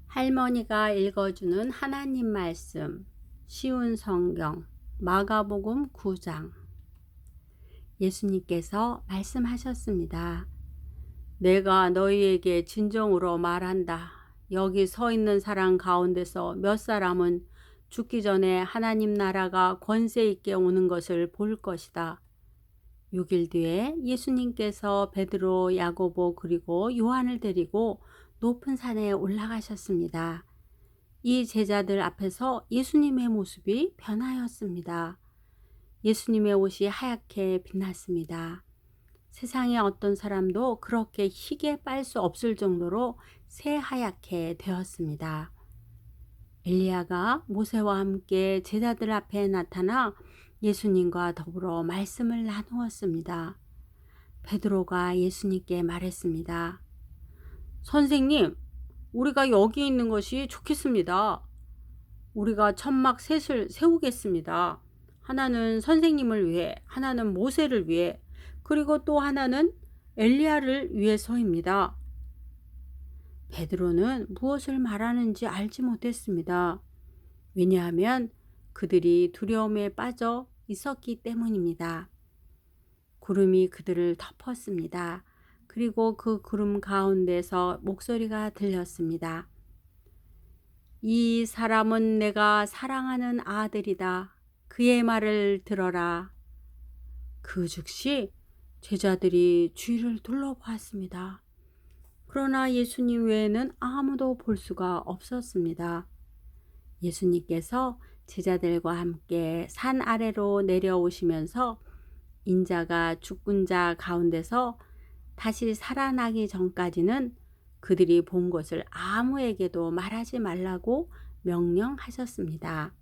할머니가 읽어주는 하나님 말씀, 쉬운 성경, 마가복음 9장. 예수님께서 말씀하셨습니다. 내가 너희에게 진정으로 말한다. 여기 서 있는 사람 가운데서 몇 사람은 죽기 전에 하나님 나라가 권세 있게 오는 것을 볼 것이다. 6일 뒤에 예수님께서 베드로, 야고보 그리고 요한을 데리고 높은 산에 올라가셨습니다. 이 제자들 앞에서 예수님의 모습이 변하였습니다. 예수님의 옷이 하얗게 빛났습니다. 세상에 어떤 사람도 그렇게 희게 빨 수 없을 정도로 새하얗게 되었습니다. 엘리야가 모세와 함께 제자들 앞에 나타나 예수님과 더불어 말씀을 나누었습니다. 베드로가 예수님께 말했습니다. 선생님, 우리가 여기 있는 것이 좋겠습니다. 우리가 천막 셋을 세우겠습니다. 하나는 선생님을 위해, 하나는 모세를 위해, 그리고 또 하나는 엘리야를 위해서입니다. 베드로는 무엇을 말하는지 알지 못했습니다. 왜냐하면 그들이 두려움에 빠져 있었기 때문입니다. 구름이 그들을 덮었습니다. 그리고 그 구름 가운데서 목소리가 들렸습니다. 이 사람은 내가 사랑하는 아들이다. 그의 말을 들어라. 그 즉시 제자들이 주위를 둘러보았습니다. 그러나 예수님 외에는 아무도 볼 수가 없었습니다. 예수님께서 제자들과 함께 산 아래로 내려오시면서 인자가 죽은 자 가운데서 다시 살아나기 전까지는 그들이 본 것을 아무에게도 말하지 말라고 명령하셨습니다.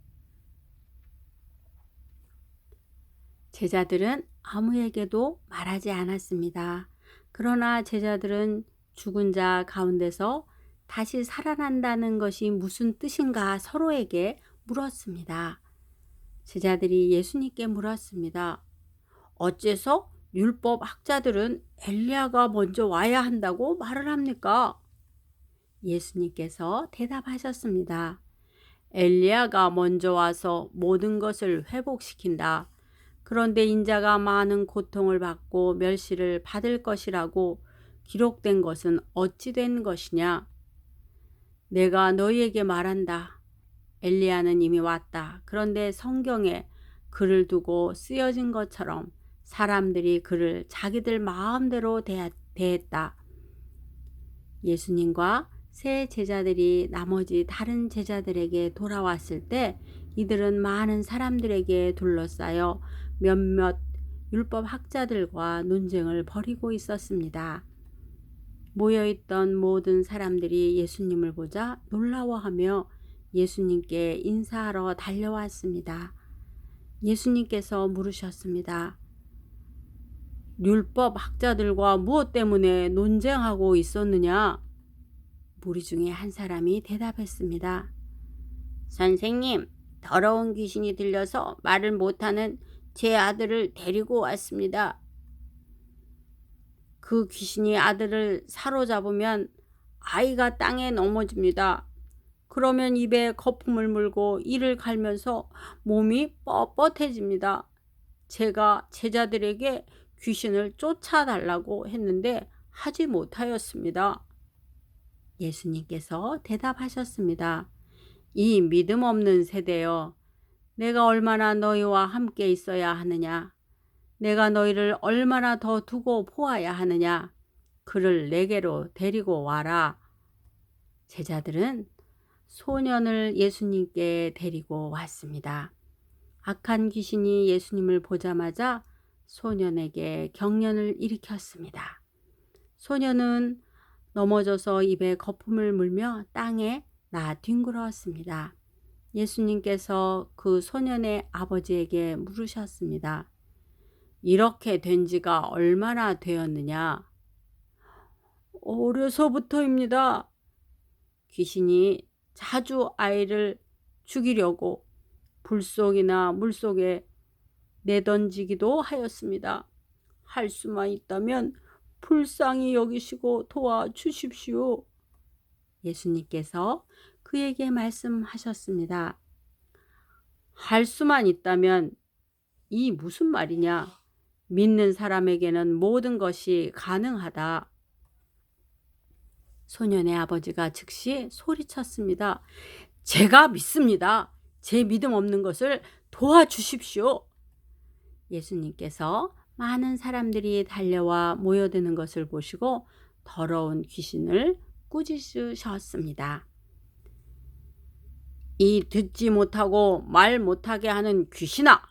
제자들은 아무에게도 말하지 않았습니다. 그러나 제자들은 죽은 자 가운데서 다시 살아난다는 것이 무슨 뜻인가 서로에게 물었습니다. 제자들이 예수님께 물었습니다. 어째서 율법 학자들은 엘리야가 먼저 와야 한다고 말을 합니까? 예수님께서 대답하셨습니다. 엘리야가 먼저 와서 모든 것을 회복시킨다. 그런데 인자가 많은 고통을 받고 멸시를 받을 것이라고 기록된 것은 어찌 된 것이냐? 내가 너희에게 말한다. 엘리야는 이미 왔다. 그런데 성경에 그를 두고 쓰여진 것처럼 사람들이 그를 자기들 마음대로 대했다. 예수님과 세 제자들이 나머지 다른 제자들에게 돌아왔을 때 이들은 많은 사람들에게 둘러싸여 몇몇 율법 학자들과 논쟁을 벌이고 있었습니다. 모여있던 모든 사람들이 예수님을 보자 놀라워하며 예수님께 인사하러 달려왔습니다. 예수님께서 물으셨습니다. 율법 학자들과 무엇 때문에 논쟁하고 있었느냐? 무리 중에 한 사람이 대답했습니다. 선생님, 더러운 귀신이 들려서 말을 못하는 제 아들을 데리고 왔습니다. 그 귀신이 아들을 사로잡으면 아이가 땅에 넘어집니다. 그러면 입에 거품을 물고 이를 갈면서 몸이 뻣뻣해집니다. 제가 제자들에게 귀신을 쫓아달라고 했는데 하지 못하였습니다. 예수님께서 대답하셨습니다. 이 믿음 없는 세대여, 내가 얼마나 너희와 함께 있어야 하느냐? 내가 너희를 얼마나 더 두고 보아야 하느냐? 그를 내게로 데리고 와라. 제자들은 소년을 예수님께 데리고 왔습니다. 악한 귀신이 예수님을 보자마자 소년에게 경련을 일으켰습니다. 소년은 넘어져서 입에 거품을 물며 땅에 뒹굴었습니다. 예수님께서 그 소년의 아버지에게 물으셨습니다. 이렇게 된 지가 얼마나 되었느냐? 어려서부터입니다. 귀신이 자주 아이를 죽이려고 불 속이나 물 속에 내던지기도 하였습니다. 할 수만 있다면 불쌍히 여기시고 도와주십시오. 예수님께서 그에게 말씀하셨습니다. 할 수만 있다면 이 무슨 말이냐? 믿는 사람에게는 모든 것이 가능하다. 소년의 아버지가 즉시 소리쳤습니다. 제가 믿습니다. 제 믿음 없는 것을 도와주십시오. 예수님께서 많은 사람들이 달려와 모여드는 것을 보시고 더러운 귀신을 꾸짖으셨습니다. 이 듣지 못하고 말 못하게 하는 귀신아,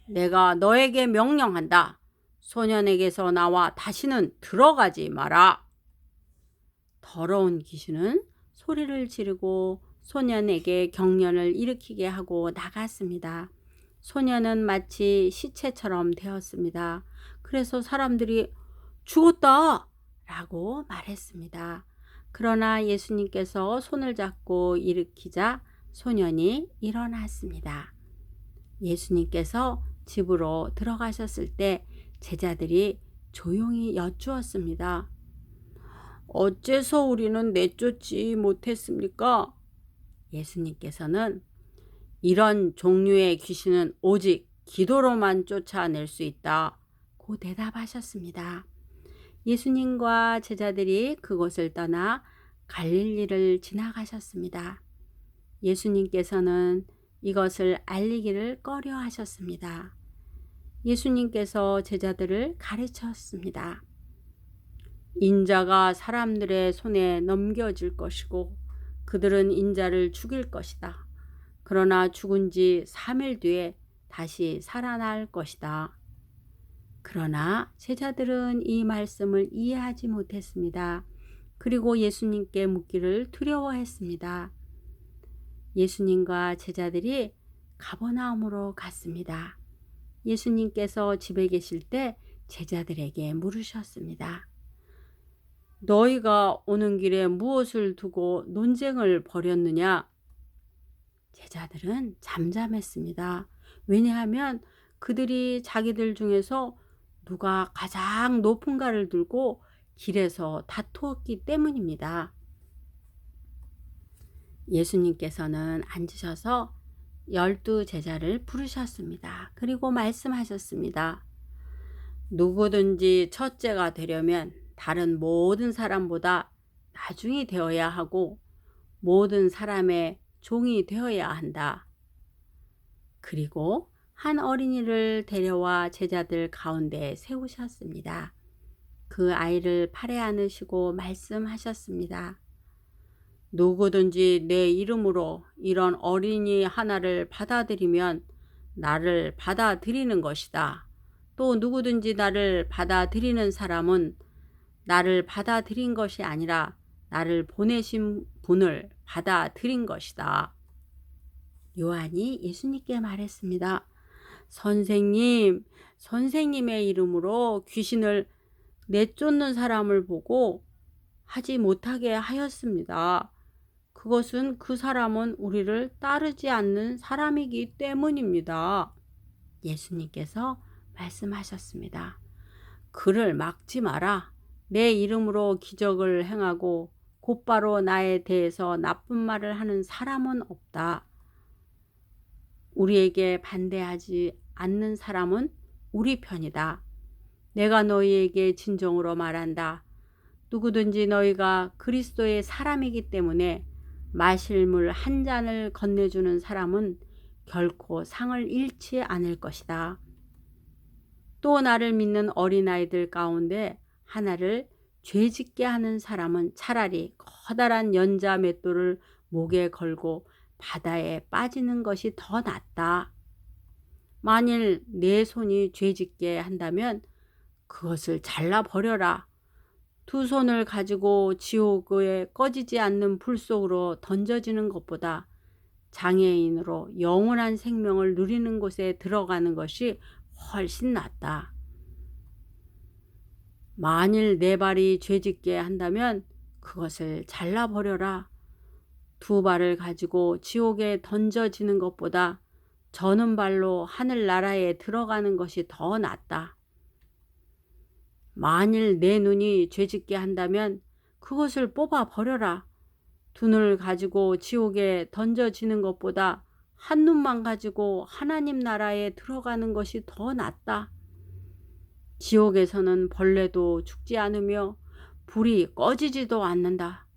내가 너에게 명령한다. 소년에게서 나와 다시는 들어가지 마라. 더러운 귀신은 소리를 지르고 소년에게 경련을 일으키게 하고 나갔습니다. 소년은 마치 시체처럼 되었습니다. 그래서 사람들이 죽었다 라고 말했습니다. 그러나 예수님께서 손을 잡고 일으키자 소년이 일어났습니다. 예수님께서 집으로 들어가셨을 때 제자들이 조용히 여쭈었습니다. 어째서 우리는 내쫓지 못했습니까? 예수님께서는 이런 종류의 귀신은 오직 기도로만 쫓아낼 수 있다고 대답하셨습니다. 예수님과 제자들이 그곳을 떠나 갈릴리를 지나가셨습니다. 예수님께서는 이것을 알리기를 꺼려 하셨습니다. 예수님께서 제자들을 가르쳤습니다. 인자가 사람들의 손에 넘겨질 것이고 그들은 인자를 죽일 것이다. 그러나 죽은 지 3일 뒤에 다시 살아날 것이다. 그러나 제자들은 이 말씀을 이해하지 못했습니다. 그리고 예수님께 묻기를 두려워했습니다. 예수님과 제자들이 가버나움으로 갔습니다. 예수님께서 집에 계실 때 제자들에게 물으셨습니다. 너희가 오는 길에 무엇을 두고 논쟁을 벌였느냐? 제자들은 잠잠했습니다. 왜냐하면 그들이 자기들 중에서 누가 가장 높은가를 들고 길에서 다투었기 때문입니다. 예수님께서는 앉으셔서 12 제자를 부르셨습니다. 그리고 말씀하셨습니다. 누구든지 첫째가 되려면 다른 모든 사람보다 나중이 되어야 하고 모든 사람의 종이 되어야 한다. 그리고 한 어린이를 데려와 제자들 가운데 세우셨습니다. 그 아이를 팔에 안으시고 말씀하셨습니다. 누구든지 내 이름으로 이런 어린이 하나를 받아들이면 나를 받아들이는 것이다. 또 누구든지 나를 받아들이는 사람은 나를 받아들인 것이 아니라 나를 보내신 분을 받아들인 것이다. 요한이 예수님께 말했습니다. 선생님, 선생님의 이름으로 귀신을 내쫓는 사람을 보고 하지 못하게 하였습니다. 그것은 그 사람은 우리를 따르지 않는 사람이기 때문입니다. 예수님께서 말씀하셨습니다. 그를 막지 마라. 내 이름으로 기적을 행하고 곧바로 나에 대해서 나쁜 말을 하는 사람은 없다. 우리에게 반대하지 않는 사람은 우리 편이다. 내가 너희에게 진정으로 말한다. 누구든지 너희가 그리스도의 사람이기 때문에 마실 물 한 잔을 건네주는 사람은 결코 상을 잃지 않을 것이다. 또 나를 믿는 어린아이들 가운데 하나를 죄짓게 하는 사람은 차라리 커다란 연자 맷돌을 목에 걸고 바다에 빠지는 것이 더 낫다. 만일 내 손이 죄짓게 한다면 그것을 잘라버려라. 두 손을 가지고 지옥에 꺼지지 않는 불 속으로 던져지는 것보다 장애인으로 영원한 생명을 누리는 곳에 들어가는 것이 훨씬 낫다. 만일 내 발이 죄짓게 한다면 그것을 잘라버려라. 두 발을 가지고 지옥에 던져지는 것보다 저는 발로 하늘나라에 들어가는 것이 더 낫다. 만일 내 눈이 죄짓게 한다면 그것을 뽑아 버려라. 두 눈을 가지고 지옥에 던져지는 것보다 한 눈만 가지고 하나님 나라에 들어가는 것이 더 낫다. 지옥에서는 벌레도 죽지 않으며 불이 꺼지지도 않는다.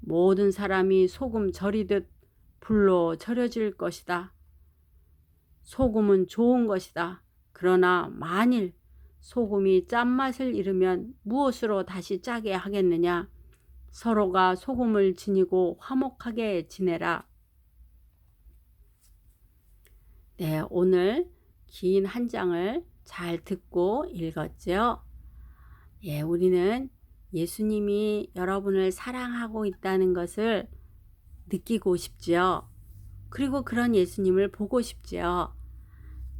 모든 사람이 소금 절이듯 불로 절여질 것이다. 소금은 좋은 것이다. 그러나 만일 소금이 짠맛을 잃으면 무엇으로 다시 짜게 하겠느냐? 서로가 소금을 지니고 화목하게 지내라. 네, 오늘 긴 한 장을 잘 듣고 읽었죠? 예, 우리는 예수님이 여러분을 사랑하고 있다는 것을 느끼고 싶죠. 그리고 그런 예수님을 보고 싶죠.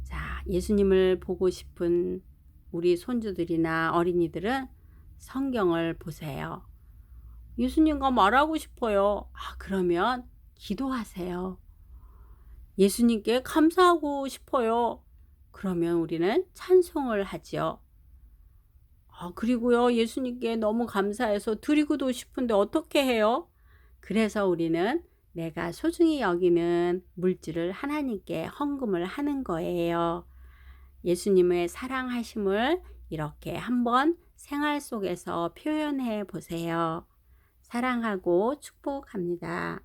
자, 예수님을 보고 싶은 우리 손주들이나 어린이들은 성경을 보세요. 예수님과 말하고 싶어요. 그러면 기도하세요. 예수님께 감사하고 싶어요. 그러면 우리는 찬송을 하죠. 그리고요, 예수님께 너무 감사해서 드리고도 싶은데 어떻게 해요? 그래서 우리는 내가 소중히 여기는 물질을 하나님께 헌금을 하는 거예요. 예수님의 사랑하심을 이렇게 한번 생활 속에서 표현해 보세요. 사랑하고 축복합니다.